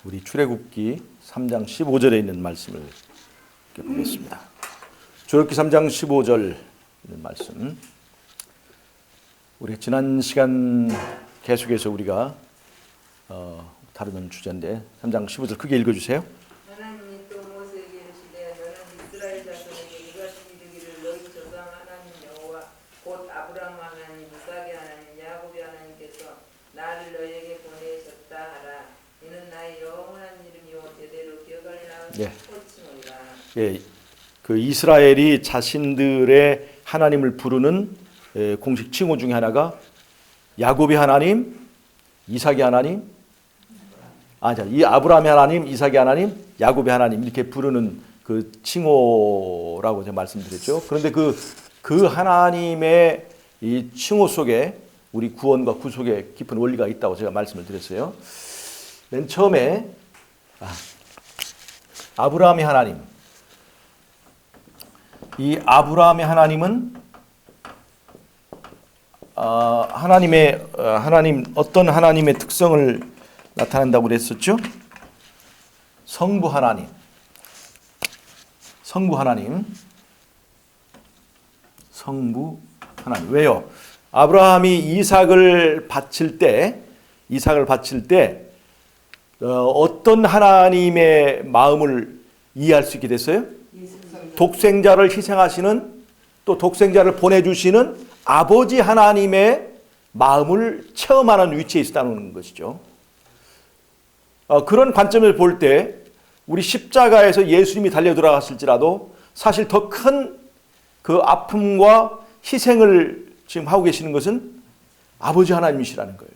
우리 출애굽기 3장 15절에 있는 말씀을 보겠습니다. 출애굽기 3장 15절 있는 말씀. 우리 지난 시간 계속해서 우리가 다루는 주제인데 3장 15절 크게 읽어주세요. 하나님이 또 모세에게 이르시되 너는 이스라엘 자손에게 이같이 이르기를 너희 조상 하나님 여호와 곧 아브라함 하나님 이삭의 하나님 야곱의 하나님께서 나를 너희에게 보내셨다 하라. 이는 나의 영원한 이름이요 대대로 기억하리라 호칭이라. 예, 그 이스라엘이 자신들의 하나님을 부르는 공식 칭호 중에 하나가 야곱의 하나님, 이삭의 하나님, 이 아브라함의 하나님, 이삭의 하나님, 야곱의 하나님 이렇게 부르는 그 칭호라고 제가 말씀드렸죠. 그런데 그 하나님의 이 칭호 속에 우리 구원과 구속의 깊은 원리가 있다고 제가 말씀을 드렸어요. 맨 처음에 아브라함의 하나님, 이 아브라함의 하나님은 하나님 어떤 하나님의 특성을 나타낸다고 그랬었죠? 성부 하나님. 성부 하나님. 왜요? 아브라함이 이삭을 바칠 때 어떤 하나님의 마음을 이해할 수 있게 됐어요? 독생자를 희생하시는, 또 독생자를 보내주시는 아버지 하나님의 마음을 체험하는 위치에 있다는 것이죠. 그런 관점을 볼 때 우리 십자가에서 예수님이 달려 들어갔을지라도 사실 더 큰 그 아픔과 희생을 지금 하고 계시는 것은 아버지 하나님이시라는 거예요.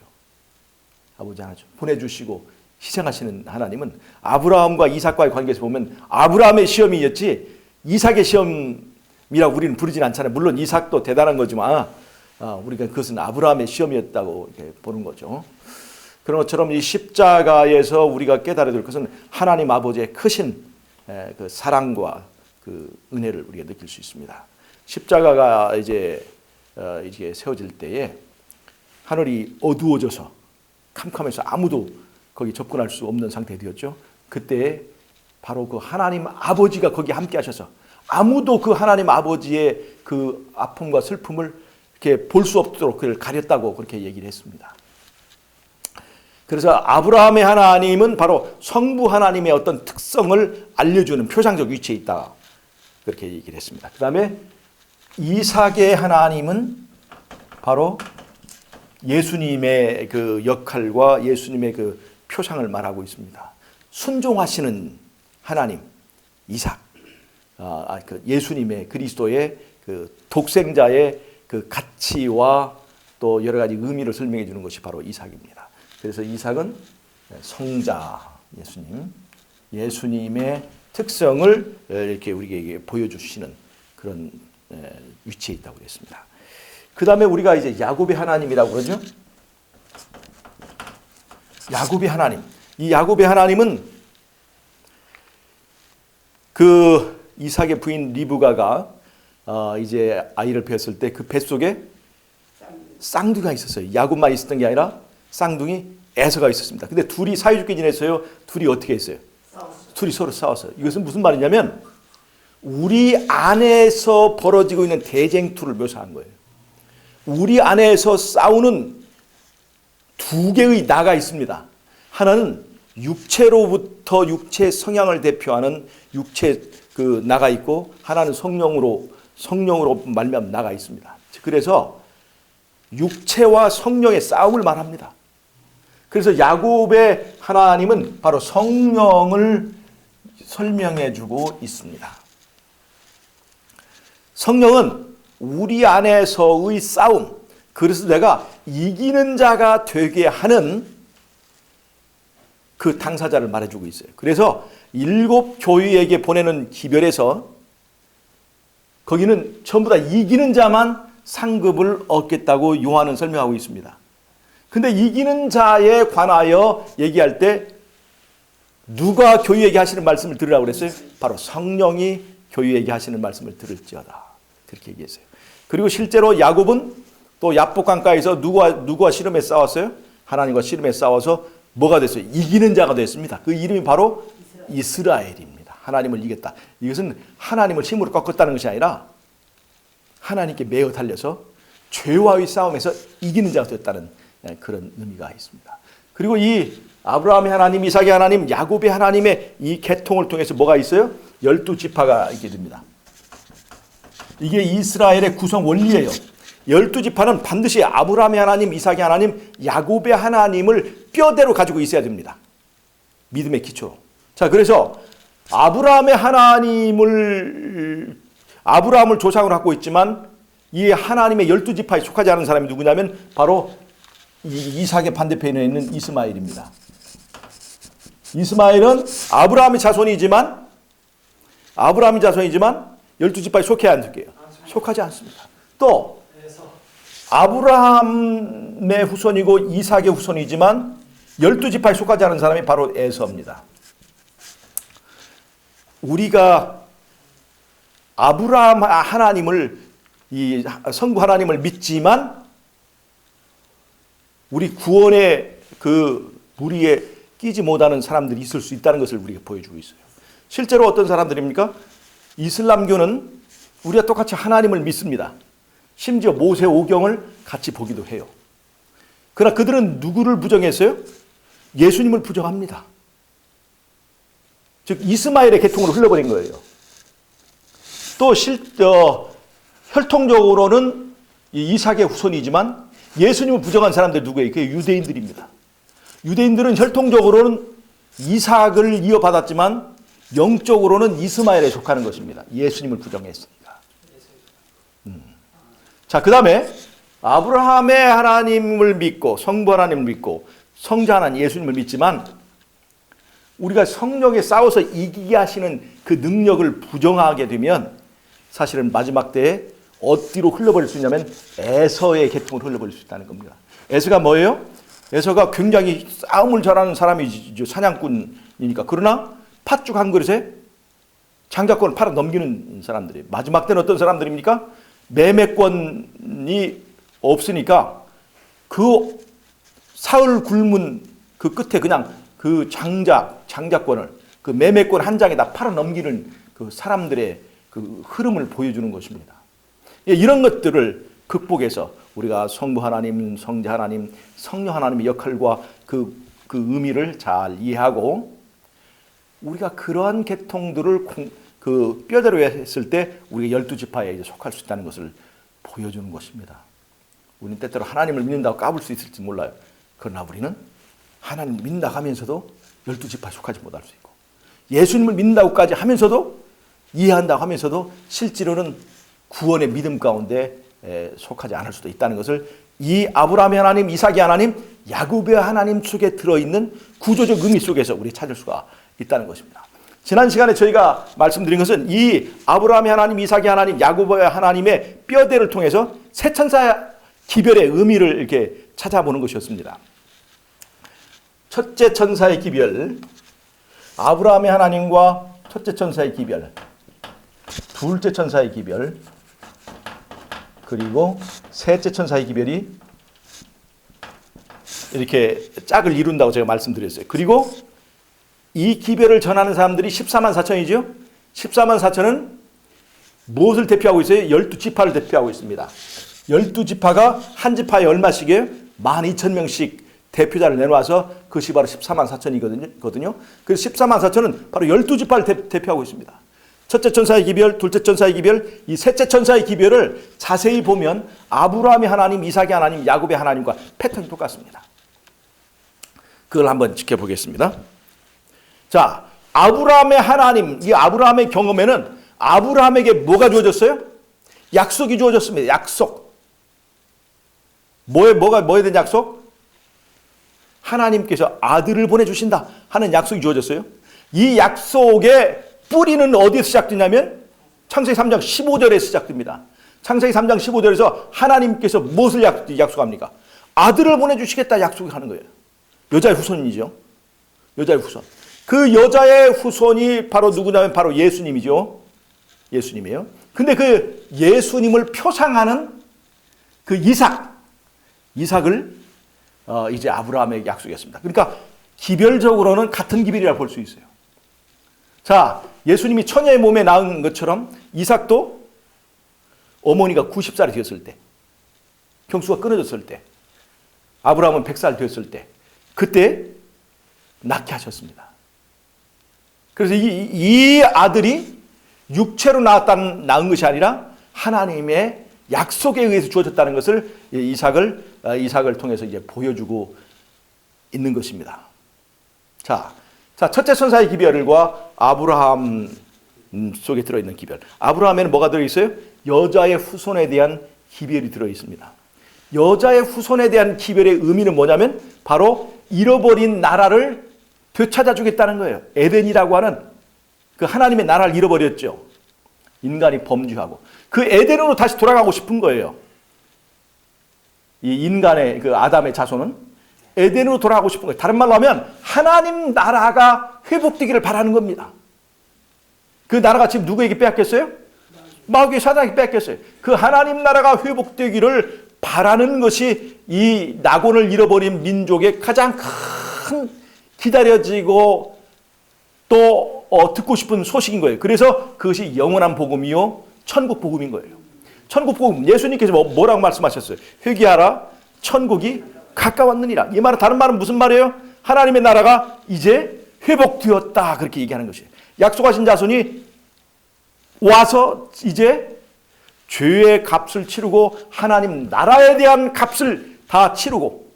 아버지 하나님 보내주시고 희생하시는 하나님은 아브라함과 이삭과의 관계에서 보면 아브라함의 시험이었지 이삭의 시험이라고 우리는 부르진 않잖아요. 물론 이삭도 대단한 거지만 우리가 그것은 아브라함의 시험이었다고 이렇게 보는 거죠. 그런 것처럼 이 십자가에서 우리가 깨달아야 될 것은 하나님 아버지의 크신 그 사랑과 그 은혜를 우리가 느낄 수 있습니다. 십자가가 이제 세워질 때에 하늘이 어두워져서 캄캄해서 아무도 거기 접근할 수 없는 상태가 되었죠. 그때 바로 그 하나님 아버지가 거기 함께 하셔서 아무도 그 하나님 아버지의 그 아픔과 슬픔을 이렇게 볼 수 없도록 그를 가렸다고 그렇게 얘기를 했습니다. 그래서 아브라함의 하나님은 바로 성부 하나님의 어떤 특성을 알려주는 표상적 위치에 있다. 그렇게 얘기를 했습니다. 그 다음에 이삭의 하나님은 바로 예수님의 그 역할과 예수님의 그 표상을 말하고 있습니다. 순종하시는 하나님, 이삭. 그 예수님의 그리스도의 그 독생자의 그 가치와 또 여러 가지 의미를 설명해 주는 것이 바로 이삭입니다. 그래서 이삭은 성자 예수님의 특성을 이렇게 우리에게 보여주시는 그런 위치에 있다고 그랬습니다. 그 다음에 우리가 이제 야곱의 하나님이라고 그러죠. 야곱의 하나님. 이 야곱의 하나님은 그 이삭의 부인 리브가가 이제 아이를 배웠을 때 그 뱃속에 쌍둥이가 있었어요. 야곱만 있었던 게 아니라 쌍둥이 에서가 있었습니다. 근데 둘이 사이좋게 지냈어요. 둘이 어떻게 했어요? 둘이 서로 싸웠어요. 이것은 무슨 말이냐면 우리 안에서 벌어지고 있는 대쟁투를 묘사한 거예요. 우리 안에서 싸우는 두 개의 나가 있습니다. 하나는 육체로부터 육체 성향을 대표하는 육체 그 나가 있고 하나는 성령으로 말미암은 나가 있습니다. 그래서 육체와 성령의 싸움을 말합니다. 그래서 야곱의 하나님은 바로 성령을 설명해 주고 있습니다. 성령은 우리 안에서의 싸움, 그래서 내가 이기는 자가 되게 하는 그 당사자를 말해주고 있어요. 그래서 7 교회에게 보내는 기별에서 거기는 전부 다 이기는 자만 상급을 얻겠다고 요한은 설명하고 있습니다. 근데 이기는 자에 관하여 얘기할 때 누가 교회에게 하시는 말씀을 들으라고 그랬어요? 바로 성령이 교회에게 하시는 말씀을 들을지어다. 그렇게 얘기했어요. 그리고 실제로 야곱은 또 야복 강가에서 누구와 씨름에 싸웠어요? 하나님과 씨름에 싸워서 뭐가 됐어요? 이기는 자가 됐습니다. 그 이름이 바로 이스라엘입니다. 하나님을 이겼다. 이것은 하나님을 힘으로 꺾었다는 것이 아니라 하나님께 매어 달려서 죄와의 싸움에서 이기는 자가 됐다는 그런 의미가 있습니다. 그리고 이 아브라함의 하나님, 이삭의 하나님, 야곱의 하나님의 이 계통을 통해서 뭐가 있어요? 12지파가 있게 됩니다. 이게 이스라엘의 구성 원리예요. 12지파는 반드시 아브라함의 하나님, 이삭의 하나님, 야곱의 하나님을 뼈대로 가지고 있어야 됩니다. 믿음의 기초로. 자, 그래서 아브라함을 조상으로 갖고 있지만 이 하나님의 12지파에 속하지 않은 사람이 누구냐면 바로 이삭의 반대편에 있는 이스마엘입니다. 이스마엘은 아브라함의 자손이지만 12지파에 속하지 않습니다. 또 아브라함의 후손이고 이삭의 후손이지만 12지파에 속하지 않은 사람이 바로 에서입니다. 우리가 아브라함 하나님을, 이 성부 하나님을 믿지만 우리 구원의 그 무리에 끼지 못하는 사람들이 있을 수 있다는 것을 우리가 보여주고 있어요. 실제로 어떤 사람들입니까? 이슬람교는 우리가 똑같이 하나님을 믿습니다. 심지어 모세 오경을 같이 보기도 해요. 그러나 그들은 누구를 부정했어요? 예수님을 부정합니다. 즉 이스마엘의 계통으로 흘러버린 거예요. 또 혈통적으로는 이삭의 후손이지만 예수님을 부정한 사람들 누구예요? 그게 유대인들입니다. 유대인들은 혈통적으로는 이삭을 이어받았지만 영적으로는 이스마엘에 속하는 것입니다. 예수님을 부정했으니까. 자, 그 다음에 아브라함의 하나님을 믿고 성부 하나님을 믿고 성자 하나님 예수님을 믿지만 우리가 성령에 싸워서 이기게 하시는 그 능력을 부정하게 되면 사실은 마지막 때에 어디로 흘러버릴 수 있냐면 에서의 계통으로 흘러버릴 수 있다는 겁니다. 에서가 뭐예요? 에서가 굉장히 싸움을 잘하는 사람이죠. 사냥꾼이니까. 그러나 팥죽 한 그릇에 장자권을 팔아 넘기는 사람들이에요. 마지막 때는 어떤 사람들입니까? 매매권이 없으니까 그 사흘 굶은 그 끝에 그냥 그 장자권을 그 매매권 한 장에다 팔아 넘기는 그 사람들의 그 흐름을 보여주는 것입니다. 이런 것들을 극복해서 우리가 성부 하나님, 성자 하나님, 성령 하나님의 역할과 그 의미를 잘 이해하고 우리가 그러한 계통들을 그 뼈대로 했을 때 우리가 12지파에 속할 수 있다는 것을 보여주는 것입니다. 우리는 때때로 하나님을 믿는다고 까불 수 있을지 몰라요. 그러나 우리는 하나님을 믿는다고 하면서도 12지파에 속하지 못할 수 있고 예수님을 믿는다고까지 하면서도 이해한다고 하면서도 실제로는 구원의 믿음 가운데 속하지 않을 수도 있다는 것을 이 아브라함의 하나님, 이삭의 하나님, 야곱의 하나님 속에 들어있는 구조적 의미 속에서 우리 찾을 수가 있다는 것입니다. 지난 시간에 저희가 말씀드린 것은 이 아브라함의 하나님, 이삭의 하나님, 야곱의 하나님의 뼈대를 통해서 세 천사 기별의 의미를 이렇게 찾아보는 것이었습니다. 첫째 천사의 기별, 아브라함의 하나님과 첫째 천사의 기별, 둘째 천사의 기별, 그리고 셋째 천사의 기별이 이렇게 짝을 이룬다고 제가 말씀드렸어요. 그리고 이 기별을 전하는 사람들이 14만 4천이죠. 14만 4천은 무엇을 대표하고 있어요? 12지파를 대표하고 있습니다. 12지파가 한 지파에 얼마씩이에요? 12,000명씩 대표자를 내놓아서 그것이 바로 14만 4천이거든요. 그래서 14만 4천은 바로 12지파를 대표하고 있습니다. 첫째 천사의 기별, 둘째 천사의 기별, 이 셋째 천사의 기별을 자세히 보면 아브라함의 하나님, 이삭의 하나님, 야곱의 하나님과 패턴이 똑같습니다. 그걸 한번 지켜보겠습니다. 자, 아브라함의 하나님, 이 아브라함의 경험에는 아브라함에게 뭐가 주어졌어요? 약속이 주어졌습니다. 약속. 뭐에 대한 약속? 하나님께서 아들을 보내주신다 하는 약속이 주어졌어요. 이 약속의 뿌리는 어디에서 시작되냐면 창세기 3장 15절에 시작됩니다. 창세기 3장 15절에서 하나님께서 무엇을 약속합니까? 아들을 보내주시겠다 약속하는 거예요. 여자의 후손이죠. 여자의 후손. 그 여자의 후손이 바로 누구냐면 바로 예수님이죠. 예수님이에요. 근데 그 예수님을 표상하는 그 이삭을 이제 아브라함에게 약속했습니다. 그러니까 기별적으로는 같은 기별이라 볼 수 있어요. 자, 예수님이 처녀의 몸에 낳은 것처럼 이삭도 어머니가 90살이 되었을 때, 경수가 끊어졌을 때, 아브라함은 100살 되었을 때, 그때 낳게 하셨습니다. 그래서 이 아들이 육체로 낳은 것이 아니라 하나님의 약속에 의해서 주어졌다는 것을 이삭을 통해서 이제 보여주고 있는 것입니다. 자, 첫째 천사의 기별과 아브라함 속에 들어있는 기별. 아브라함에는 뭐가 들어있어요? 여자의 후손에 대한 기별이 들어있습니다. 여자의 후손에 대한 기별의 의미는 뭐냐면 바로 잃어버린 나라를 되찾아 주겠다는 거예요. 에덴이라고 하는 그 하나님의 나라를 잃어버렸죠. 인간이 범죄하고 그 에덴으로 다시 돌아가고 싶은 거예요. 이 인간의 그 아담의 자손은 에덴으로 돌아가고 싶은 거예요. 다른 말로 하면 하나님 나라가 회복되기를 바라는 겁니다. 그 나라가 지금 누구에게 빼앗겼어요? 마귀의 사단에게 빼앗겼어요. 그 하나님 나라가 회복되기를 바라는 것이 이 낙원을 잃어버린 민족의 가장 큰 기다려지고 또 듣고 싶은 소식인 거예요. 그래서 그것이 영원한 복음이요 천국 복음인 거예요. 천국 복음, 예수님께서 뭐라고 말씀하셨어요? 회개하라, 천국이 가까웠느니라. 이 말은, 다른 말은 무슨 말이에요? 하나님의 나라가 이제 회복되었다, 그렇게 얘기하는 것이에요. 약속하신 자손이 와서 이제 죄의 값을 치르고 하나님 나라에 대한 값을 다 치르고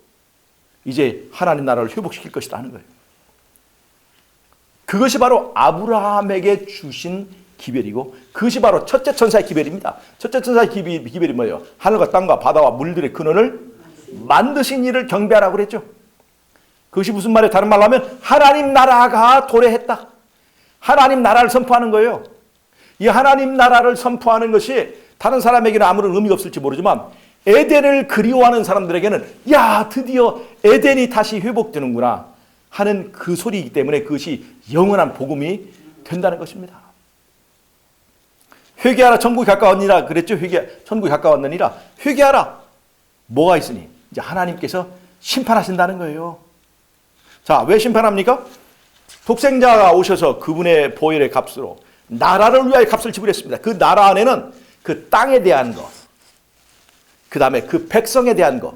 이제 하나님 나라를 회복시킬 것이다 하는 거예요. 그것이 바로 아브라함에게 주신 기별이고 그것이 바로 첫째 천사의 기별입니다. 첫째 천사의 기별이 뭐예요? 하늘과 땅과 바다와 물들의 근원을 만드신 이를 경배하라고 그랬죠. 그것이 무슨 말이에요? 다른 말로 하면 하나님 나라가 도래했다. 하나님 나라를 선포하는 거예요. 이 하나님 나라를 선포하는 것이 다른 사람에게는 아무런 의미가 없을지 모르지만 에덴을 그리워하는 사람들에게는 야, 드디어 에덴이 다시 회복되는구나 하는 그 소리이기 때문에 그것이 영원한 복음이 된다는 것입니다. 회개하라, 천국이 가까웠느니라 그랬죠. 천국이 가까웠느니라. 회개하라. 뭐가 있으니? 이제 하나님께서 심판하신다는 거예요. 자, 왜 심판합니까? 독생자가 오셔서 그분의 보혈의 값으로 나라를 위하여 값을 지불했습니다. 그 나라 안에는 그 땅에 대한 것, 그 다음에 그 백성에 대한 것,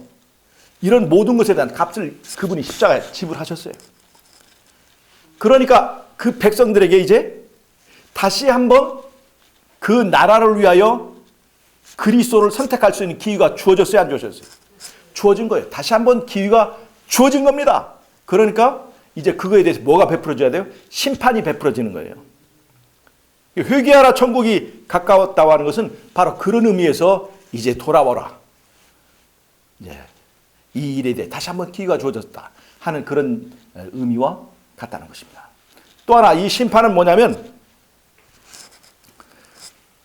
이런 모든 것에 대한 값을 그분이 십자가에 지불하셨어요. 그러니까 그 백성들에게 이제 다시 한번 그 나라를 위하여 그리스도를 선택할 수 있는 기회가 주어졌어요, 안 주어졌어요? 주어진 거예요. 다시 한번 기회가 주어진 겁니다. 그러니까 이제 그거에 대해서 뭐가 베풀어져야 돼요? 심판이 베풀어지는 거예요. 회개하라, 천국이 가까웠다고 하는 것은 바로 그런 의미에서 이제 돌아오라. 이 일에 대해 다시 한번 기회가 주어졌다 하는 그런 의미와 같다는 것입니다. 또 하나, 이 심판은 뭐냐면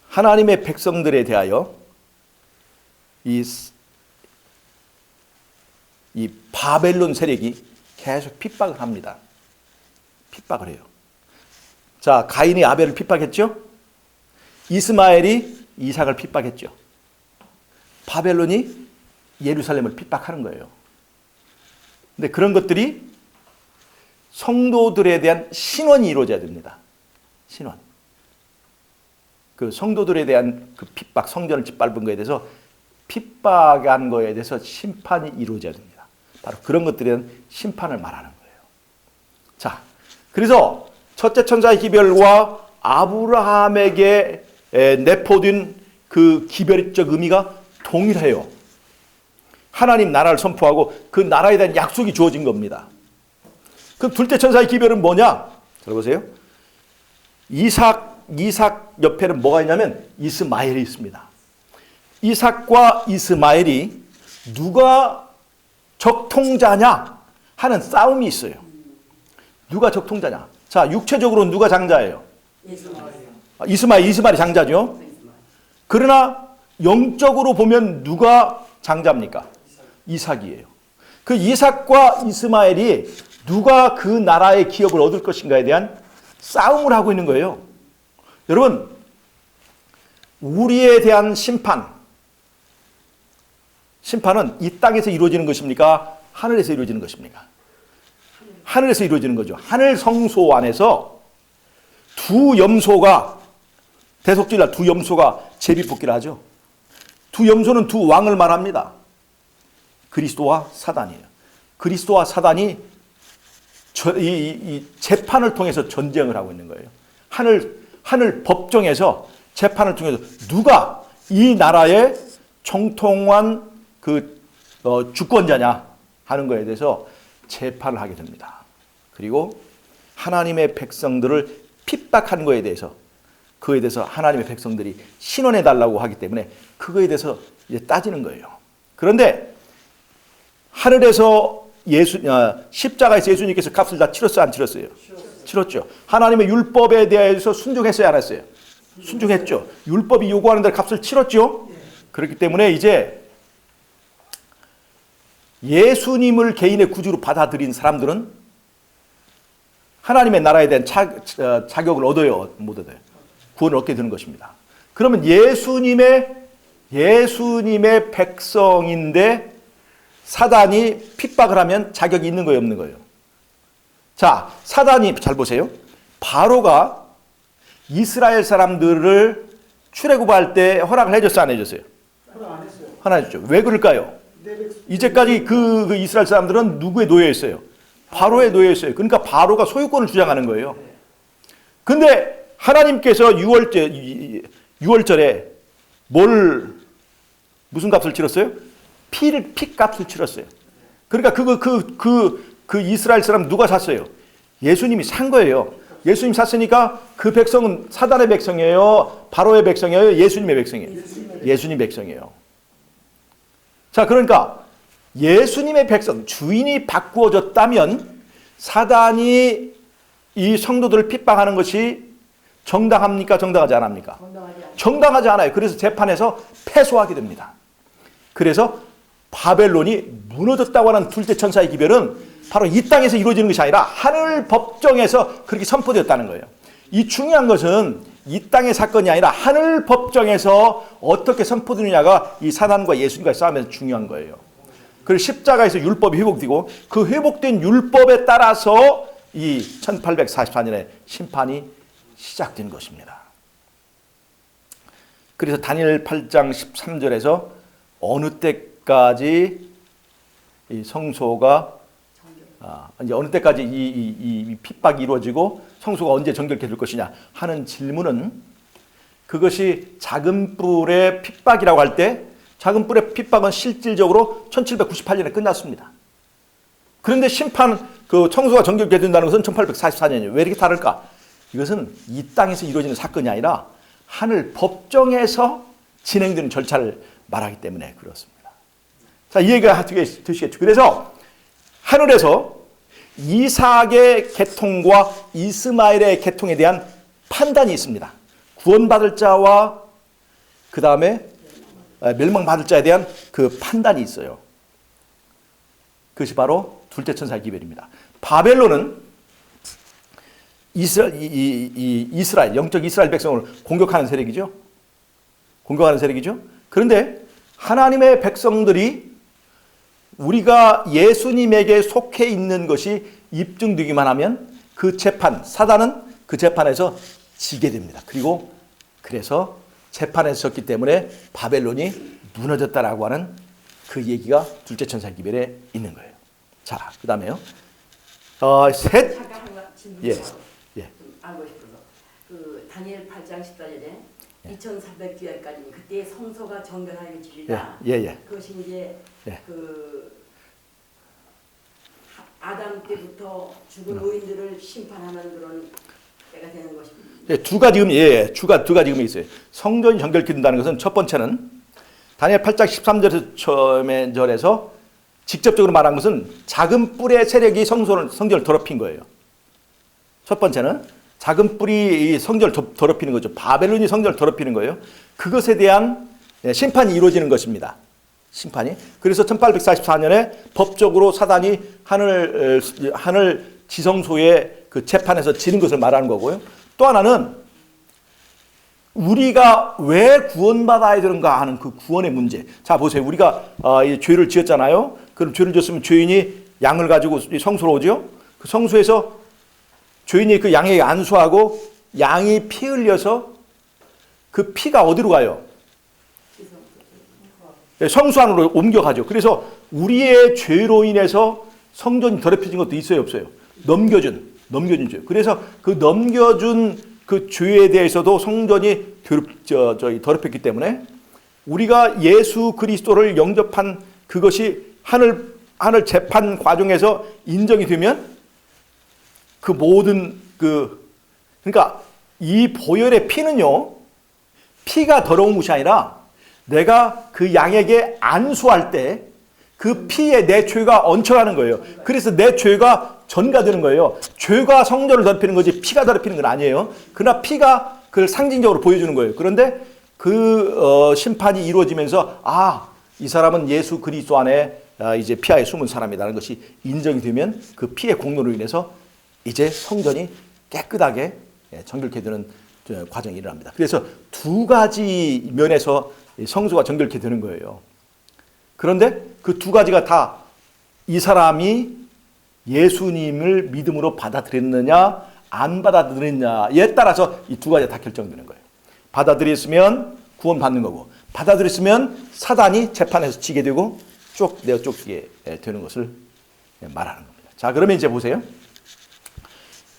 하나님의 백성들에 대하여 이 바벨론 세력이 계속 핍박을 합니다. 핍박을 해요. 자, 가인이 아벨을 핍박했죠? 이스마엘이 이삭을 핍박했죠? 바벨론이 예루살렘을 핍박하는 거예요. 근데 그런 것들이 성도들에 대한 신원이 이루어져야 됩니다. 신원. 그 성도들에 대한 그 핍박, 성전을 짓밟은 거에 대해서 핍박한 거에 대해서 심판이 이루어져야 됩니다. 바로 그런 것들에 대한 심판을 말하는 거예요. 자, 그래서 첫째 천사의 기별과 아브라함에게 내포된 그 기별적 의미가 동일해요. 하나님 나라를 선포하고 그 나라에 대한 약속이 주어진 겁니다. 그럼 둘째 천사의 기별은 뭐냐? 들어보세요. 이삭 옆에는 뭐가 있냐면 이스마엘이 있습니다. 이삭과 이스마엘이 누가 적통자냐 하는 싸움이 있어요. 누가 적통자냐? 자, 육체적으로 누가 장자예요? 이스마엘이 장자죠. 그러나 영적으로 보면 누가 장자입니까? 이삭이에요. 그 이삭과 이스마엘이 누가 그 나라의 기업을 얻을 것인가에 대한 싸움을 하고 있는 거예요. 여러분, 우리에 대한 심판은 이 땅에서 이루어지는 것입니까? 하늘에서 이루어지는 것입니까? 하늘에서 이루어지는 거죠. 하늘 성소 안에서 두 염소가 대속죄날 두 염소가 제비뽑기를 하죠. 두 염소는 두 왕을 말합니다. 그리스도와 사단이에요. 그리스도와 사단이 이 재판을 통해서 전쟁을 하고 있는 거예요. 하늘 법정에서 재판을 통해서 누가 이 나라의 정통한 주권자냐 하는 것에 대해서 재판을 하게 됩니다. 그리고 하나님의 백성들을 핍박한 것에 대해서 그거에 대해서 하나님의 백성들이 신원해 달라고 하기 때문에 그거에 대해서 이제 따지는 거예요. 그런데 하늘에서 십자가에서 예수님께서 값을 다 치렀어요, 안 치렀어요? 치렀죠. 하나님의 율법에 대해서 순종했어요, 안 했어요? 순종했죠. 율법이 요구하는 대로 값을 치렀죠. 그렇기 때문에 이제 예수님을 개인의 구주로 받아들인 사람들은 하나님의 나라에 대한 자격을 얻어요, 못 얻어요? 구원을 얻게 되는 것입니다. 그러면 예수님의 백성인데 사단이 핍박을 하면 자격이 있는 거예요, 없는 거예요? 자, 사단이 잘 보세요. 바로가 이스라엘 사람들을 출애굽할 때 허락을 해줬어요, 안 해줬어요? 허락 안 했어요. 허락 안 해줬죠. 왜 그럴까요? 이제까지 그 이스라엘 사람들은 누구의 노예였어요? 바로의 노예였어요. 그러니까 바로가 소유권을 주장하는 거예요. 근데 하나님께서 6월절에 무슨 값을 치렀어요? 피 값을 치렀어요. 그러니까 그 이스라엘 사람 누가 샀어요? 예수님이 산 거예요. 예수님 샀으니까 그 백성은 사단의 백성이에요? 바로의 백성이에요? 예수님의 백성이에요? 예수님 백성이에요. 자, 그러니까 예수님의 백성, 주인이 바꾸어졌다면 사단이 이 성도들을 핍박하는 것이 정당합니까? 정당하지 않습니까? 정당하지 않아요. 그래서 재판에서 패소하게 됩니다. 그래서 바벨론이 무너졌다고 하는 둘째 천사의 기별은 바로 이 땅에서 이루어지는 것이 아니라 하늘 법정에서 그렇게 선포되었다는 거예요. 이 중요한 것은 이 땅의 사건이 아니라 하늘 법정에서 어떻게 선포되느냐가 이 사단과 예수님과의 싸움에서 중요한 거예요. 그리고 십자가에서 율법이 회복되고 그 회복된 율법에 따라서 이 1844년에 심판이 시작된 것입니다. 그래서 다니엘 8장 13절에서 어느 때까지 이 성소가 이제 어느 때까지 이 핍박이 이루어지고 성소가 언제 정결케 될 것이냐 하는 질문은 그것이 작은 뿔의 핍박이라고 할 때 작은 뿔의 핍박은 실질적으로 1798년에 끝났습니다. 그런데 성소가 정결케 된다는 것은 1844년이에요. 왜 이렇게 다를까? 이것은 이 땅에서 이루어지는 사건이 아니라 하늘 법정에서 진행되는 절차를 말하기 때문에 그렇습니다. 자, 이 얘기가 되시겠죠. 그래서 하늘에서 이삭의 계통과 이스마엘의 계통에 대한 판단이 있습니다. 구원받을 자와 그 다음에 멸망받을 자에 대한 그 판단이 있어요. 그것이 바로 둘째 천사의 기별입니다. 바벨론은 이스라엘, 영적 이스라엘 백성을 공격하는 세력이죠. 그런데 하나님의 백성들이 우리가 예수님에게 속해 있는 것이 입증되기만 하면 그 재판, 사단은 그 재판에서 지게 됩니다. 그래서 재판에서 졌기 때문에 바벨론이 무너졌다라고 하는 그 얘기가 둘째 천사의 기별에 있는 거예요. 자, 그 다음에요. 셋. 예. 알고 싶어서 그 다니엘 8장 14절에 2300주야까지 그때 성소가 정결하여지리라. 그것이 이제 그 아담 때부터 죽은 의인들을 심판하는 그런 때가 되는 것입니다. 두 가지 의미 있어요. 성전이 정결케 된다는 것은 첫 번째는 다니엘 8장 13절에서 절에서 직접적으로 말한 것은 작은 뿔의 세력이 성전을 더럽힌 거예요. 첫 번째는 작은 뿔이 성전을 더럽히는 거죠. 바벨론이 성전을 더럽히는 거예요. 그것에 대한 심판이 이루어지는 것입니다. 심판이. 그래서 1844년에 법적으로 사단이 하늘 지성소의 그 재판에서 지는 것을 말하는 거고요. 또 하나는 우리가 왜 구원받아야 되는가 하는 그 구원의 문제. 자, 보세요. 우리가 죄를 지었잖아요. 그럼 죄를 지었으면 죄인이 양을 가지고 성소로 오죠. 그 성소에서 죄인이 그 양에게 안수하고 양이 피 흘려서 그 피가 어디로 가요? 성소 안으로 옮겨가죠. 그래서 우리의 죄로 인해서 성전이 더럽혀진 것도 있어요, 없어요? 넘겨준 죄. 그래서 그 넘겨준 그 죄에 대해서도 성전이 더럽혔기 때문에 우리가 예수 그리스도를 영접한 그것이 하늘 재판 과정에서 인정이 되면 그 모든 그러니까 이 보혈의 피는요, 피가 더러운 것이 아니라 내가 그 양에게 안수할 때 그 피에 내 죄가 얹혀가는 거예요. 그래서 내 죄가 전가되는 거예요. 죄가 성전을 더럽히는 거지 피가 더럽히는 건 아니에요. 그러나 피가 그걸 상징적으로 보여주는 거예요. 그런데 그 심판이 이루어지면서 이 사람은 예수 그리스도 안에 이제 피하에 숨은 사람이라는 것이 인정이 되면 그 피의 공로로 인해서 이제 성전이 깨끗하게 정결케 되는 과정이 일어납니다. 그래서 두 가지 면에서 성소가 정결케 되는 거예요. 그런데 그 두 가지가 다 이 사람이 예수님을 믿음으로 받아들였느냐 안 받아들였느냐에 따라서 이 두 가지가 다 결정되는 거예요. 받아들였으면 구원받는 거고, 받아들였으면 사단이 재판에서 지게 되고 쫓기게 되는 것을 말하는 겁니다. 자, 그러면 이제 보세요.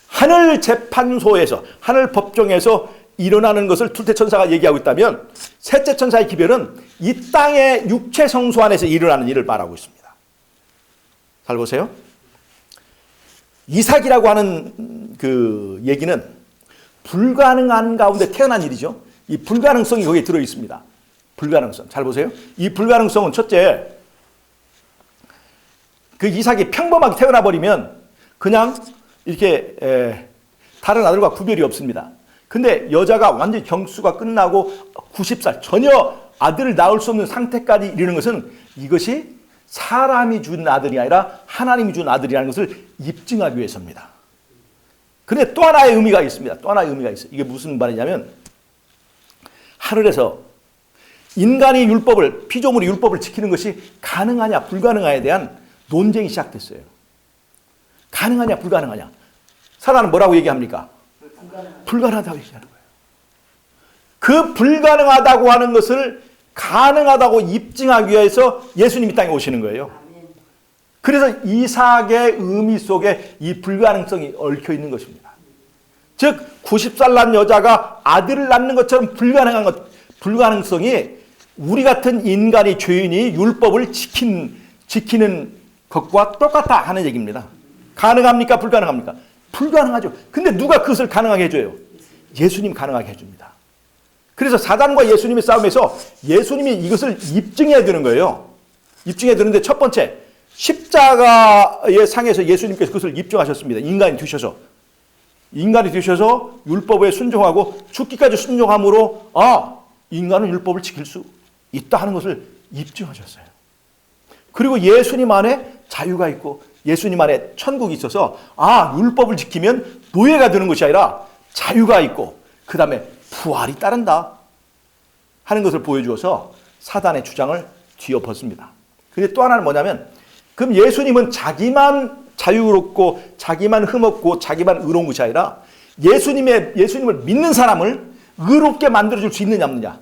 하늘 재판소에서, 하늘 법정에서 일어나는 것을 둘째 천사가 얘기하고 있다면, 셋째 천사의 기별은 이 땅의 육체 성소 안에서 일어나는 일을 말하고 있습니다. 잘 보세요. 이삭이라고 하는 그 얘기는 불가능한 가운데 태어난 일이죠. 이 불가능성이 거기에 들어 있습니다. 불가능성. 잘 보세요. 이 불가능성은 첫째, 그 이삭이 평범하게 태어나 버리면 그냥 이렇게 다른 아들과 구별이 없습니다. 근데 여자가 완전히 경수가 끝나고 90살 전혀 아들을 낳을 수 없는 상태까지 이르는 것은 이것이 사람이 준 아들이 아니라 하나님이 준 아들이라는 것을 입증하기 위해서입니다. 그런데 또 하나의 의미가 있습니다. 또 하나의 의미가 있어요. 이게 무슨 말이냐면, 하늘에서 인간이 피조물이 율법을 지키는 것이 가능하냐 불가능하냐에 대한 논쟁이 시작됐어요. 가능하냐 불가능하냐. 사단은 뭐라고 얘기합니까? 불가능하다고 얘기하는 거예요. 그 불가능하다고 하는 것을 가능하다고 입증하기 위해서 예수님이 땅에 오시는 거예요. 그래서 이삭의 의미 속에 이 불가능성이 얽혀 있는 것입니다. 즉 90살 난 여자가 아들을 낳는 것처럼 불가능성이 우리 같은 인간이 죄인이 율법을 지키는 것과 똑같다 하는 얘기입니다. 가능합니까? 불가능합니까? 불가능하죠. 근데 누가 그것을 가능하게 해줘요? 예수님 가능하게 해줍니다. 그래서 사단과 예수님의 싸움에서 예수님이 이것을 입증해야 되는 거예요. 입증해야 되는데 첫 번째, 십자가의 상에서 예수님께서 그것을 입증하셨습니다. 인간이 되셔서 율법에 순종하고 죽기까지 순종함으로 인간은 율법을 지킬 수 있다 하는 것을 입증하셨어요. 그리고 예수님 안에 자유가 있고 예수님 안에 천국이 있어서 율법을 지키면 노예가 되는 것이 아니라 자유가 있고 그 다음에 부활이 따른다 하는 것을 보여주어서 사단의 주장을 뒤엎었습니다. 근데 또 하나는 뭐냐면, 그럼 예수님은 자기만 자유롭고 자기만 흠없고 자기만 의로운 것이 아니라 예수님을 믿는 사람을 의롭게 만들어줄 수 있느냐 없느냐,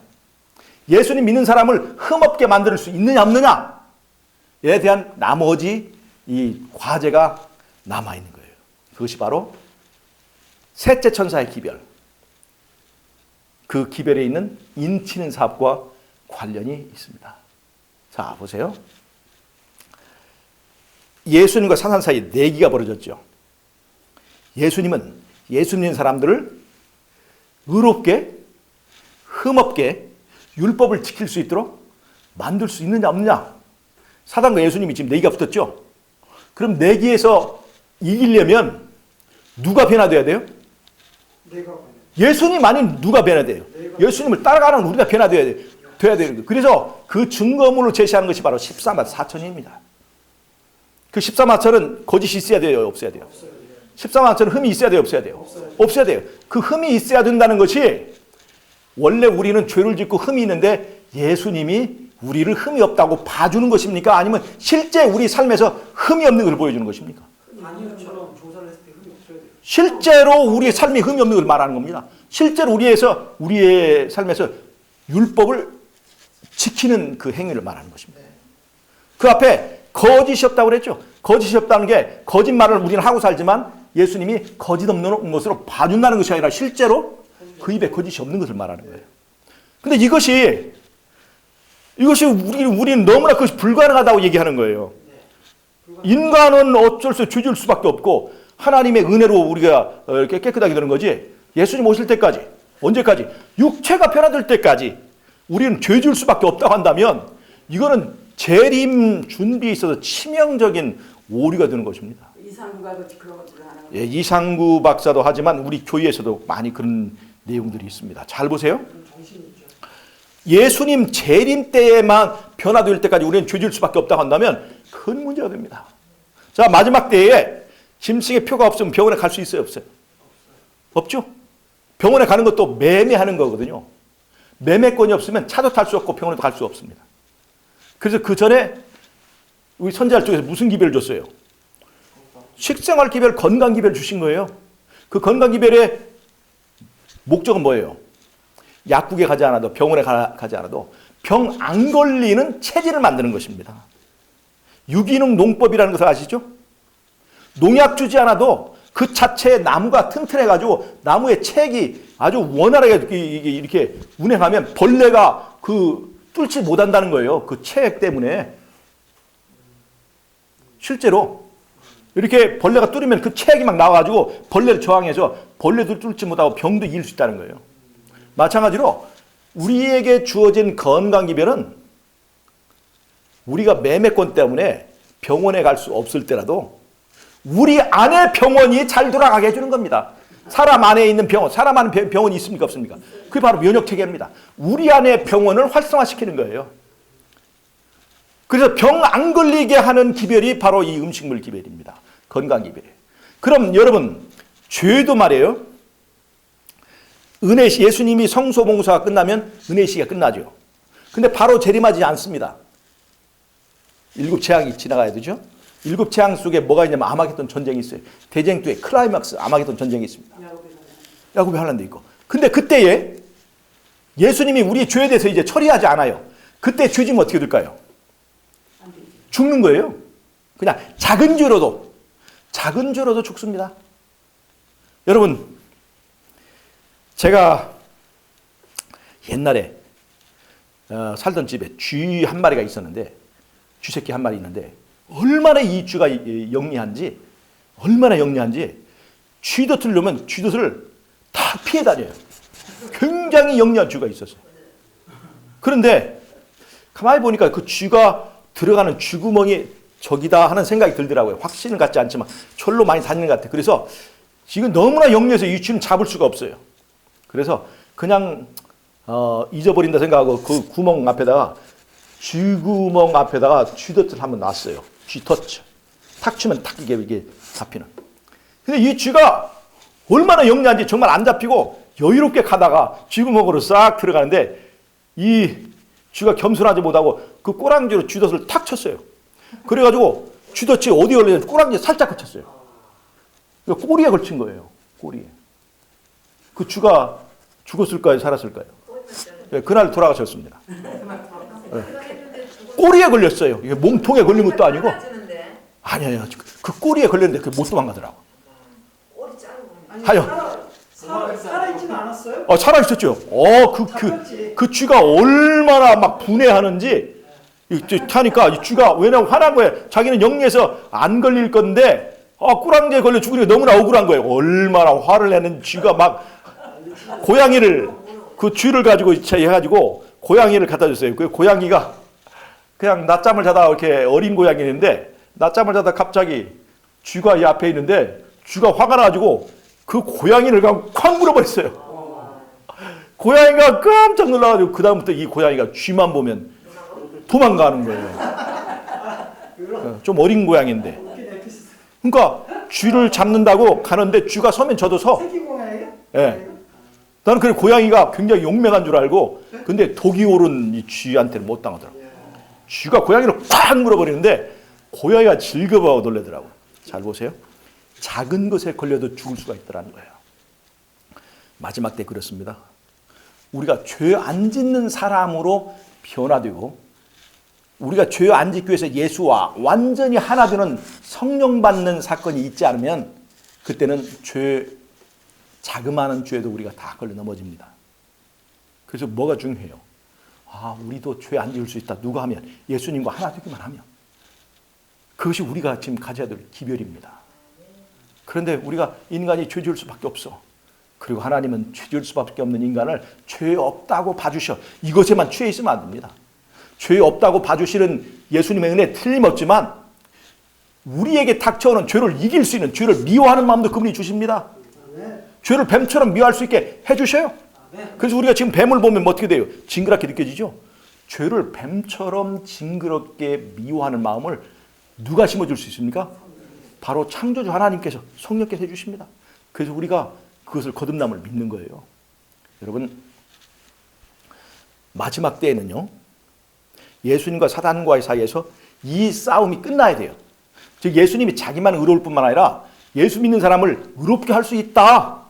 예수님 믿는 사람을 흠없게 만들 수 있느냐 없느냐에 대한 나머지 이 과제가 남아있는 거예요. 그것이 바로 셋째 천사의 기별, 그 기별에 있는 인치는 사업과 관련이 있습니다. 자, 보세요. 예수님과 사단 사이에 내기가 벌어졌죠. 예수님은 예수 믿는 사람들을 의롭게 흠없게 율법을 지킬 수 있도록 만들 수 있느냐 없느냐. 사단과 예수님이 지금 내기가 붙었죠. 그럼 내기에서 이기려면 누가 변화돼야 돼요? 예수님 아닌 누가 변화돼요? 예수님을 따라가는 우리가 변화돼야 돼요. 그래서 그 증거물을 제시하는 것이 바로 14만 4천입니다. 그 14만 4천은 거짓이 있어야 돼요? 없어야 돼요? 14만 4천은 흠이 있어야 돼요? 없어야 돼요? 없어야 돼요. 그 흠이 있어야 된다는 것이, 원래 우리는 죄를 짓고 흠이 있는데 예수님이 우리를 흠이 없다고 봐주는 것입니까? 아니면 실제 우리 삶에서 흠이 없는 것을 보여주는 것입니까? 아니요처럼 실제로 우리의 삶이 흠이 없는 걸 말하는 겁니다. 실제로 우리의 삶에서 율법을 지키는 그 행위를 말하는 것입니다. 그 앞에 거짓이 없다고 그랬죠. 거짓이 없다는 게 거짓말을 우리는 하고 살지만 예수님이 거짓 없는 것으로 봐준다는 것이 아니라 실제로 그 입에 거짓이 없는 것을 말하는 거예요. 근데 이것이 우리는 너무나 그것이 불가능하다고 얘기하는 거예요. 인간은 어쩔 수 없이 죄질 수밖에 없고 하나님의 은혜로 우리가 이렇게 깨끗하게 되는 거지. 예수님 오실 때까지, 언제까지? 육체가 변화될 때까지 우리는 죄질 수밖에 없다고 한다면 이거는 재림 준비에 있어서 치명적인 오류가 되는 것입니다. 이상구가 그런 것들을 하는 거예요. 예, 이상구 박사도 하지만 우리 교회에서도 많이 그런 내용들이 있습니다. 잘 보세요. 예수님 재림 때에만 변화될 때까지 우리는 죄질 수밖에 없다고 한다면 큰 문제가 됩니다. 자, 마지막 때에 짐승의 표가 없으면 병원에 갈 수 있어요, 없어요? 없죠? 병원에 가는 것도 매매하는 거거든요. 매매권이 없으면 차도 탈 수 없고 병원에도 갈 수 없습니다. 그래서 그 전에 우리 선지자 쪽에서 무슨 기별을 줬어요? 식생활 기별, 건강 기별을 주신 거예요. 그 건강 기별의 목적은 뭐예요? 약국에 가지 않아도, 병원에 가지 않아도 병 안 걸리는 체질을 만드는 것입니다. 유기농 농법이라는 것을 아시죠? 농약 주지 않아도 그 자체의 나무가 튼튼해가지고 나무의 책이 아주 원활하게 이렇게 운행하면 벌레가 뚫지 못한다는 거예요. 그 책 때문에. 실제로 이렇게 벌레가 뚫으면 그 책이 막 나와가지고 벌레를 저항해서 벌레도 뚫지 못하고 병도 이길 수 있다는 거예요. 마찬가지로 우리에게 주어진 건강기별은 우리가 매매권 때문에 병원에 갈 수 없을 때라도 우리 안에 병원이 잘 돌아가게 해주는 겁니다. 사람 안에 있는 병원, 사람 안에 병원이 있습니까? 없습니까? 그게 바로 면역체계입니다. 우리 안에 병원을 활성화시키는 거예요. 그래서 병 안 걸리게 하는 기별이 바로 이 음식물 기별입니다. 건강 기별이에요. 그럼 여러분, 죄도 말이에요. 은혜시, 예수님이 성소봉사가 끝나면 은혜시가 끝나죠. 근데 바로 재림하지 않습니다. 7 재앙이 지나가야 되죠. 7 재앙 속에 뭐가 있냐면 아마겟돈 전쟁이 있어요. 대쟁투의 클라이막스 아마겟돈 전쟁이 있습니다. 야곱의 환란도 있고. 근데 그때에 예수님이 우리의 죄에 대해서 이제 처리하지 않아요. 그때 죄지면 어떻게 될까요? 죽는 거예요. 그냥 작은 죄로도 죽습니다. 여러분, 제가 옛날에 살던 집에 쥐 한 마리가 있었는데, 쥐 새끼 한 마리 있는데 얼마나 이 쥐가 영리한지 쥐덫을 놓으면 쥐덫을 다 피해 다녀요. 굉장히 영리한 쥐가 있었어요. 그런데 가만히 보니까 그 쥐가 들어가는 쥐구멍이 저기다 하는 생각이 들더라고요. 확신은 갖지 않지만 철로 많이 다니는 것 같아요. 그래서 지금 너무나 영리해서 이 쥐는 잡을 수가 없어요. 그래서 그냥 잊어버린다 생각하고 그 구멍 앞에다가 쥐구멍 앞에다가 쥐덫을 한번 놨어요. 쥐덫. 탁 치면 탁 이게 잡히는. 근데 이 쥐가 얼마나 영리한지 정말 안 잡히고 여유롭게 가다가 쥐구멍으로 싹 들어가는데 이 쥐가 겸손하지 못하고 그 꼬랑지로 쥐덫을 탁 쳤어요. 그래가지고 쥐덫이 어디에 걸렸는지 꼬랑지에 살짝 걸쳤어요. 꼬리에 걸친 거예요. 꼬리에. 그 쥐가 죽었을까요? 살았을까요? 네, 그날 돌아가셨습니다. 네. 꼬리에 걸렸어요. 이게 몸통에 걸린 것도 아니고. 아니에요. 그 꼬리에 걸렸는데 그 못 도망가더라고. 하여. 살아있지는 않았어요? 살아있었죠. 그 쥐가 얼마나 막 분해하는지 타니까 이 쥐가 왜냐면 화난 거예요. 자기는 영리해서 안 걸릴 건데 꼬랑지에 걸려 죽으니까 너무나 억울한 거예요. 얼마나 화를 내는 쥐가 막 고양이를 그 쥐를 가지고 해가지고 고양이를 갖다 줬어요. 그 고양이가 그냥 낮잠을 자다가 이렇게 어린 고양이인데 낮잠을 자다가 갑자기 쥐가 이 앞에 있는데 쥐가 화가 나가지고 그 고양이를 그냥 콱 물어버렸어요. 고양이가 깜짝 놀라가지고 그 다음부터 이 고양이가 쥐만 보면 도망가는 거예요. 좀 어린 고양인데. 그러니까 쥐를 잡는다고 가는데 쥐가 서면 저도 서. 새끼 고양이에요? 예. 나는 그 고양이가 굉장히 용맹한 줄 알고 근데 독이 오른 이 쥐한테는 못 당하더라고요. 쥐가 고양이를 콱 물어버리는데 고양이가 즐거워하고 놀래더라고요. 잘 보세요. 작은 것에 걸려도 죽을 수가 있다는 거예요. 마지막 때 그렇습니다. 우리가 죄 안 짓는 사람으로 변화되고 우리가 죄 안 짓기 위해서 예수와 완전히 하나 되는 성령 받는 사건이 있지 않으면 그때는 자그마한 죄도 우리가 다 걸려 넘어집니다. 그래서 뭐가 중요해요? 우리도 죄 안 지을 수 있다. 누가 하면? 예수님과 하나 되기만 하면. 그것이 우리가 지금 가져야 될 기별입니다. 그런데 우리가 인간이 죄 지을 수밖에 없어. 그리고 하나님은 죄 지을 수밖에 없는 인간을 죄 없다고 봐주셔. 이것에만 취해 있으면 안 됩니다. 죄 없다고 봐주시는 예수님의 은혜 틀림없지만 우리에게 닥쳐오는 죄를 이길 수 있는, 죄를 미워하는 마음도 그분이 주십니다. 죄를 뱀처럼 미워할 수 있게 해주셔요. 그래서 우리가 지금 뱀을 보면 어떻게 돼요? 징그럽게 느껴지죠? 죄를 뱀처럼 징그럽게 미워하는 마음을 누가 심어줄 수 있습니까? 바로 창조주 하나님께서, 성령께서 해주십니다. 그래서 우리가 그것을 거듭남을 믿는 거예요. 여러분, 마지막 때에는요, 예수님과 사단과의 사이에서 이 싸움이 끝나야 돼요. 즉 예수님이 자기만 의로울 뿐만 아니라 예수 믿는 사람을 의롭게 할 수 있다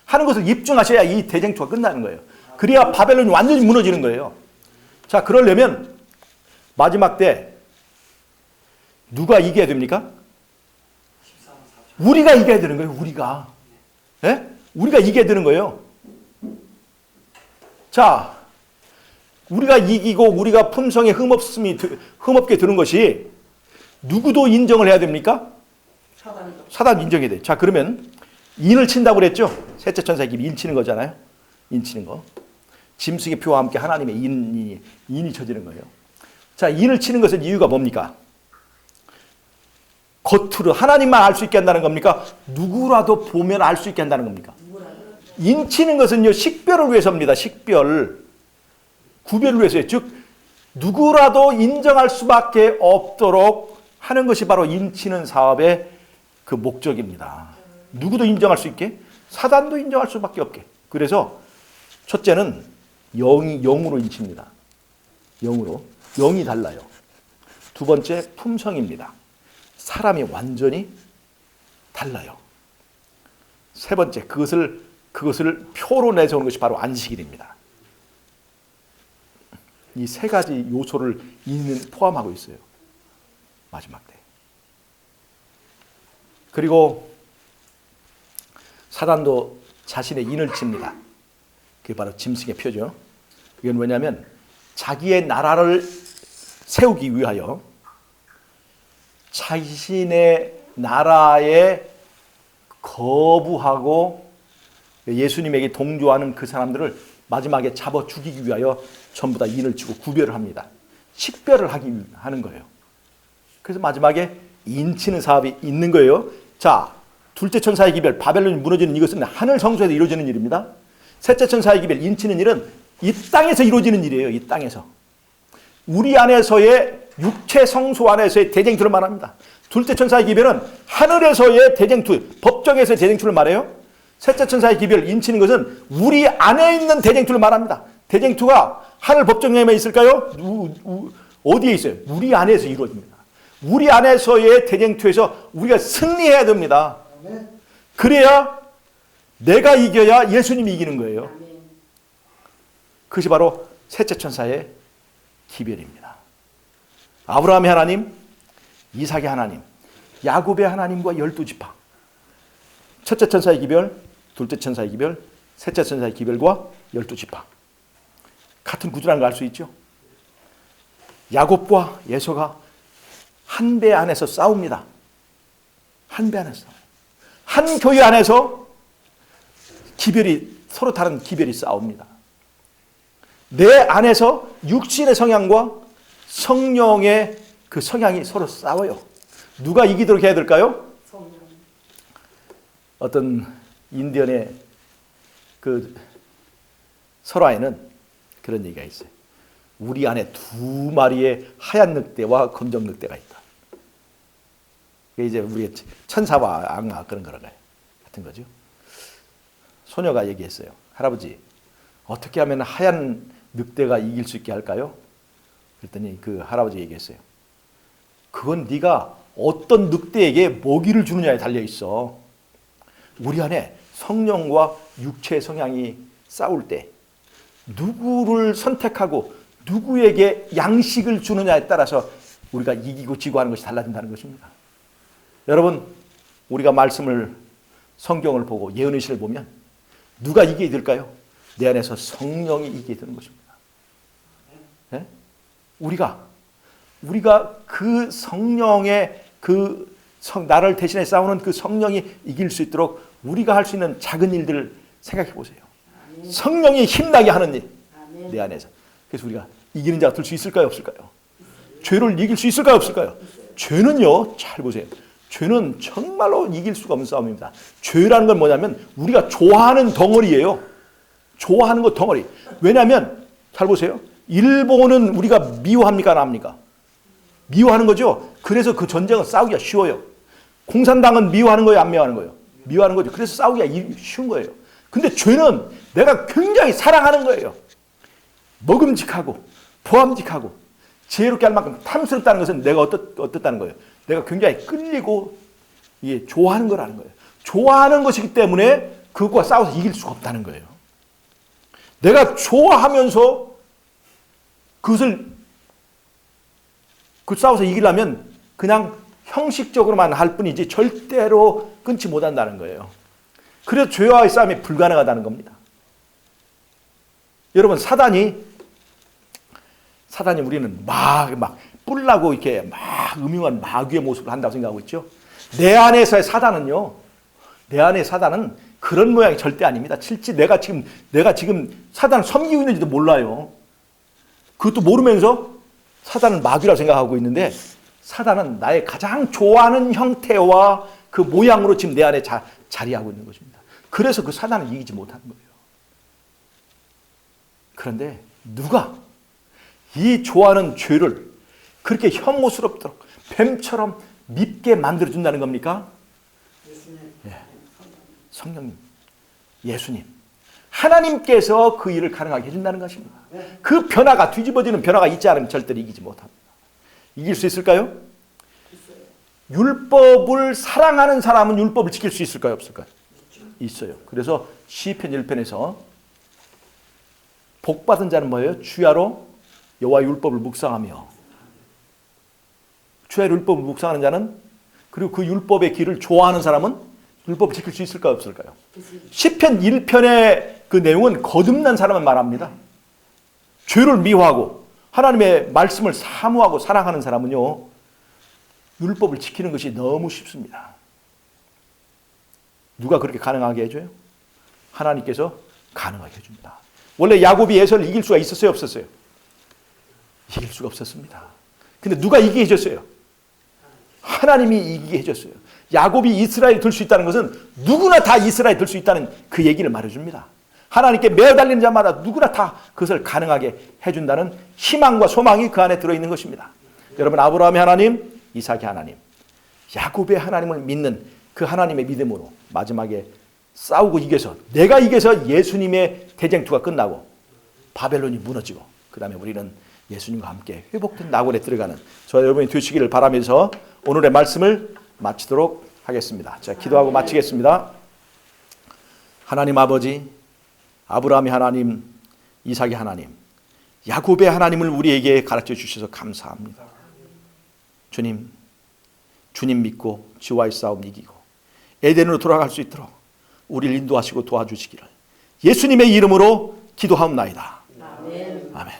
하는 것을 입증하셔야 이 대쟁투가 끝나는 거예요. 그래야 바벨론이 완전히 무너지는 거예요. 자, 그러려면 마지막 때 누가 이겨야 됩니까? 우리가 이겨야 되는 거예요. 우리가. 예? 우리가 이겨야 되는 거예요. 자, 우리가 이기고 우리가 품성에 흠없게 드는 것이 누구도 인정을 해야 됩니까? 사단 인정해야 돼. 자, 그러면 인을 친다고 그랬죠? 셋째 천사의 기비 인 치는 거잖아요. 인 치는 거. 짐승의 표와 함께 하나님의 인이 쳐지는 거예요. 자, 인을 치는 것은 이유가 뭡니까? 겉으로 하나님만 알 수 있게 한다는 겁니까? 누구라도 보면 알 수 있게 한다는 겁니까? 인 치는 것은요, 식별을 위해서입니다. 식별. 구별을 위해서요. 즉 누구라도 인정할 수밖에 없도록 하는 것이 바로 인 치는 사업의 그 목적입니다. 누구도 인정할 수 있게, 사단도 인정할 수밖에 없게. 그래서 첫째는 영으로 인칩니다. 영으로. 영이 달라요. 두 번째 품성입니다. 사람이 완전히 달라요. 세 번째 그것을 표로 내세우는 것이 바로 안식일입니다. 이 세 가지 요소를 인은 포함하고 있어요. 마지막 때. 그리고 사단도 자신의 인을 칩니다. 그게 바로 짐승의 표죠. 이건 뭐냐면 자기의 나라를 세우기 위하여 자신의 나라에 거부하고 예수님에게 동조하는 그 사람들을 마지막에 잡아 죽이기 위하여 전부 다 인을 치고 구별을 합니다. 식별을 하는 거예요. 그래서 마지막에 인 치는 사업이 있는 거예요. 자, 둘째 천사의 기별, 바벨론이 무너지는 이것은 하늘 성소에서 이루어지는 일입니다. 셋째 천사의 기별, 인 치는 일은 이 땅에서 이루어지는 일이에요. 이 땅에서. 우리 안에서의 육체 성소 안에서의 대쟁투를 말합니다. 둘째 천사의 기별은 하늘에서의 대쟁투, 법정에서의 대쟁투를 말해요. 셋째 천사의 기별, 인 치는 것은 우리 안에 있는 대쟁투를 말합니다. 대쟁투가 하늘 법정에만 있을까요? 어디에 있어요? 우리 안에서 이루어집니다. 우리 안에서의 대쟁투에서 우리가 승리해야 됩니다. 그래야 내가 이겨야 예수님이 이기는 거예요. 그것이 바로 셋째 천사의 기별입니다. 아브라함의 하나님, 이삭의 하나님, 야곱의 하나님과 12지파. 첫째 천사의 기별, 둘째 천사의 기별, 셋째 천사의 기별과 12지파. 같은 구조라는 걸 알 수 있죠. 야곱과 에서가 한 배 안에서 싸웁니다. 한 배 안에서. 한 교회 안에서 서로 다른 기별이 싸웁니다. 내 안에서 육신의 성향과 성령의 그 성향이 서로 싸워요. 누가 이기도록 해야 될까요? 어떤 인디언의 그 설화에는 그런 얘기가 있어요. 우리 안에 두 마리의 하얀 늑대와 검정 늑대가 있다. 이게 이제 우리 천사와 악마 그런 거라고요. 같은 거죠. 소녀가 얘기했어요. 할아버지, 어떻게 하면 하얀 늑대가 이길 수 있게 할까요? 그랬더니 그 할아버지 얘기했어요. 그건 네가 어떤 늑대에게 먹이를 주느냐에 달려 있어. 우리 안에 성령과 육체의 성향이 싸울 때 누구를 선택하고 누구에게 양식을 주느냐에 따라서 우리가 이기고 지고 하는 것이 달라진다는 것입니다. 여러분, 우리가 말씀을, 성경을 보고 예언의 시를 보면 누가 이기게 될까요? 내 안에서 성령이 이기게 되는 것입니다. 네? 우리가 그 성령의 나를 대신해 싸우는 그 성령이 이길 수 있도록 우리가 할 수 있는 작은 일들을 생각해 보세요. 성령이 힘나게 하는 일, 내 안에서. 그래서 우리가 이기는 자가 될 수 있을까요, 없을까요? 죄를 이길 수 있을까요, 없을까요? 죄는요, 잘 보세요. 죄는 정말로 이길 수가 없는 싸움입니다. 죄라는 건 뭐냐면 우리가 좋아하는 덩어리예요. 좋아하는 것 덩어리. 왜냐하면 잘 보세요. 일본은 우리가 미워합니까, 안 합니까? 미워하는 거죠. 그래서 그 전쟁은 싸우기가 쉬워요. 공산당은 미워하는 거예요, 안 미워하는 거예요? 미워하는 거죠. 그래서 싸우기가 쉬운 거예요. 근데 죄는 내가 굉장히 사랑하는 거예요. 먹음직하고 보암직하고 지혜롭게 할 만큼 탐스럽다는 것은 내가 어떻다는 거예요? 내가 굉장히 끌리고 좋아하는 거라는 거예요. 좋아하는 것이기 때문에 그것과 싸워서 이길 수가 없다는 거예요. 내가 좋아하면서 그것을 싸워서 이기려면 그냥 형식적으로만 할 뿐이지 절대로 끊지 못한다는 거예요. 그래서 죄와의 싸움이 불가능하다는 겁니다. 여러분, 사단이 우리는 막 뿔나고 이렇게 막 음흉한 마귀의 모습을 한다고 생각하고 있죠. 내 안에서의 사단은요, 내 안의 사단은 그런 모양이 절대 아닙니다. 실제 내가 지금 사단을 섬기고 있는지도 몰라요. 그것도 모르면서 사단은 마귀라고 생각하고 있는데 사단은 나의 가장 좋아하는 형태와 그 모양으로 지금 내 안에 자리하고 있는 것입니다. 그래서 그 사단을 이기지 못하는 거예요. 그런데 누가 이 좋아하는 죄를 그렇게 혐오스럽도록 뱀처럼 밉게 만들어준다는 겁니까? 예. 성령님, 예수님, 하나님께서 그 일을 가능하게 해준다는 것입니다. 그 변화가, 뒤집어지는 변화가 있지 않으면 절대로 이기지 못합니다. 이길 수 있을까요? 율법을 사랑하는 사람은 율법을 지킬 수 있을까요, 없을까요? 있어요. 그래서 시편 1편에서 복받은 자는 뭐예요? 주야로 여호와의 율법을 묵상하며, 주야의 율법을 묵상하는 자는, 그리고 그 율법의 길을 좋아하는 사람은 율법을 지킬 수 있을까요, 없을까요? 시편 1편의 그 내용은 거듭난 사람을 말합니다. 죄를 미워하고 하나님의 말씀을 사모하고 사랑하는 사람은요, 율법을 지키는 것이 너무 쉽습니다. 누가 그렇게 가능하게 해줘요? 하나님께서 가능하게 해줍니다. 원래 야곱이 에서를 이길 수가 있었어요, 없었어요? 이길 수가 없었습니다. 근데 누가 이기게 해줬어요? 하나님이 이기게 해줬어요. 야곱이 이스라엘이 될 수 있다는 것은 누구나 다 이스라엘이 될 수 있다는 그 얘기를 말해줍니다. 하나님께 매달리는 자마다 누구나 다 그것을 가능하게 해준다는 희망과 소망이 그 안에 들어있는 것입니다. 여러분, 아브라함의 하나님, 이삭의 하나님, 야곱의 하나님을 믿는 그 하나님의 믿음으로 마지막에 싸우고 이겨서, 내가 이겨서 예수님의 대쟁투가 끝나고 바벨론이 무너지고, 그 다음에 우리는 예수님과 함께 회복된 낙원에 들어가는 저와 여러분이 되시기를 바라면서 오늘의 말씀을 마치도록 하겠습니다. 자, 기도하고 마치겠습니다. 하나님 아버지, 아브라함의 하나님, 이삭의 하나님, 야곱의 하나님을 우리에게 가르쳐 주셔서 감사합니다. 주님 믿고 지와의 싸움 이기고 에덴으로 돌아갈 수 있도록 우리를 인도하시고 도와주시기를 예수님의 이름으로 기도하옵나이다. 아멘.